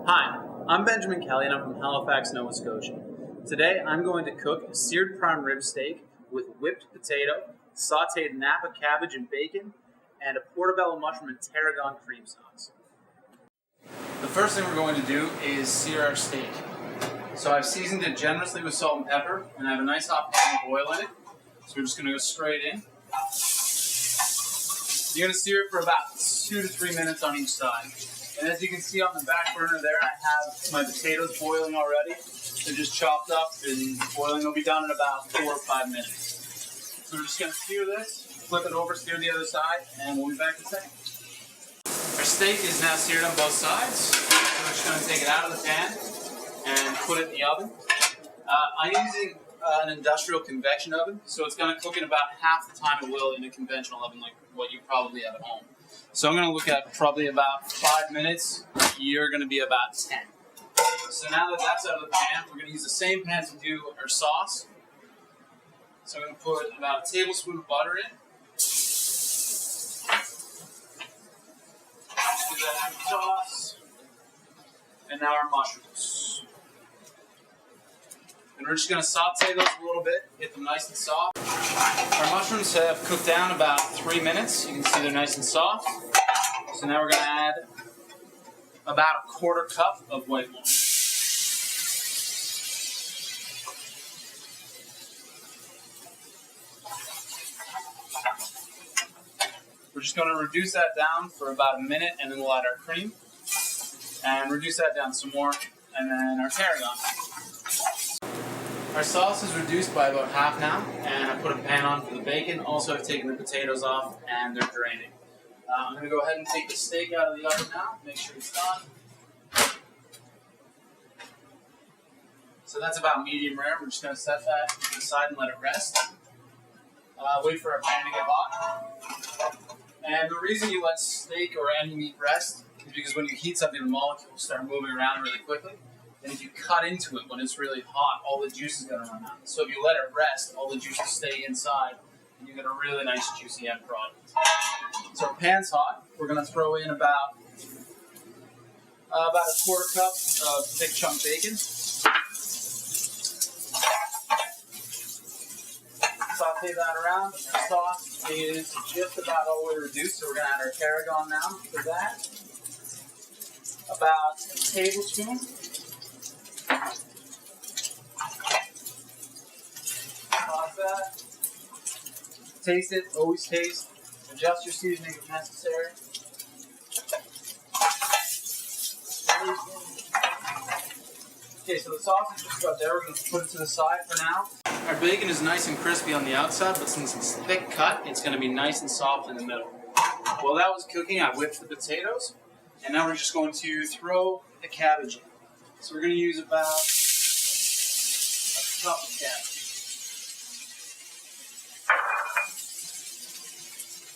Hi, I'm Benjamin Kelly and I'm from Halifax, Nova Scotia. Today I'm going to cook a seared prime rib steak with whipped potato, sauteed Napa cabbage and bacon, and a portobello mushroom and tarragon cream sauce. The first thing we're going to do is sear our steak. So I've seasoned it generously with salt and pepper, and I have a nice hot pan of oil in it. So we're just going to go straight in. You're going to sear it for about 2 to 3 minutes on each side. And as you can see on the back burner there, I have my potatoes boiling already. They're just chopped up and boiling. Will be done in about 4 or 5 minutes. So we're just going to sear this, flip it over, sear the other side, and we'll be back in a second. Our steak is now seared on both sides. So we're just going to take it out of the pan and put it in the oven. I'm using an industrial convection oven, so it's going to cook in about half the time it will in a conventional oven like what you probably have at home. So I'm going to look at probably about 5 minutes. You're going to be about 10. So now that that's out of the pan, we're going to use the same pan to do our sauce. So I'm going to put about a tablespoon of butter in. Just do that in sauce. And now our mushrooms. And we're just going to saute those a little bit, get them nice and soft. Our mushrooms have cooked down about 3 minutes. You can see they're nice and soft. So now we're going to add about a quarter cup of white wine. We're just going to reduce that down for about a minute, and then we'll add our cream. And reduce that down some more, and then our tarragon. Our sauce is reduced by about half now, and I put a pan on for the bacon. Also, I've taken the potatoes off, and they're draining. I'm going to go ahead and take the steak out of the oven now, make sure it's done. So that's about medium rare. We're just going to set that to the side and let it rest. Wait for our pan to get hot. And the reason you let steak or any meat rest is because when you heat something, the molecules start moving around really quickly. And if you cut into it when it's really hot, all the juice is going to run out. So if you let it rest, all the juice will stay inside, and you get a really nice juicy end product. So our pan's hot. We're going to throw in about a quarter cup of thick chunk bacon. Saute that around. Our sauce is just about all the way reduced, so we're going to add our tarragon now for that. About a tablespoon. Toss that. Taste it. Always taste. Adjust your seasoning if necessary. Okay, so the sauce is just about there. We're going to put it to the side for now. Our bacon is nice and crispy on the outside, but since it's thick cut, it's going to be nice and soft in the middle. While that was cooking, I whipped the potatoes, and now we're just going to throw the cabbage in. So we're going to use about a cup of cabbage.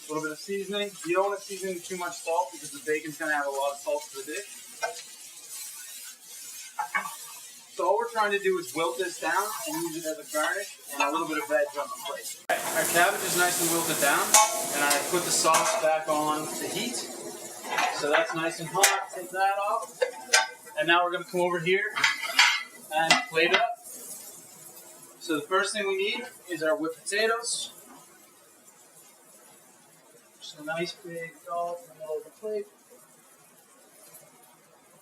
A little bit of seasoning. You don't want to season too much salt because the bacon's going to have a lot of salt to the dish. So all we're trying to do is wilt this down and use it as a garnish and a little bit of veg on the plate. Our cabbage is nice and wilted down, and I put the sauce back on to heat. So that's nice and hot. Take that off. And now we're going to come over here and plate it up. So the first thing we need is our whipped potatoes. Just a nice big dollop in the middle of the plate.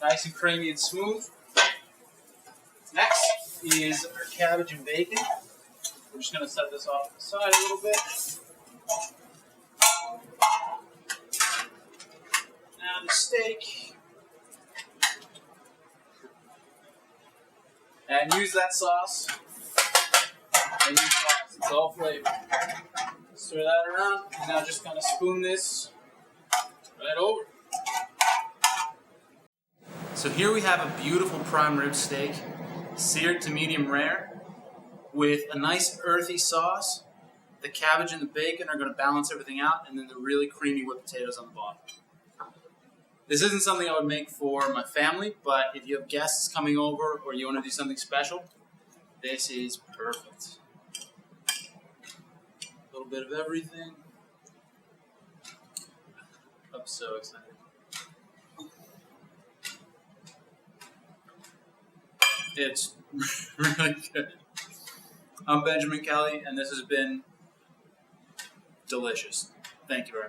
Nice and creamy and smooth. Next is our cabbage and bacon. We're just going to set this off to the side a little bit. Now the steak. And use that sauce. And use sauce. It's all flavored. Stir that around. And now just kind of spoon this right over. So here we have a beautiful prime rib steak, seared to medium rare, with a nice earthy sauce. The cabbage and the bacon are going to balance everything out, and then the really creamy whipped potatoes on the bottom. This isn't something I would make for my family, but if you have guests coming over or you want to do something special, this is perfect. A little bit of everything. I'm so excited. It's really good. I'm Benjamin Kelly, and this has been delicious. Thank you very much.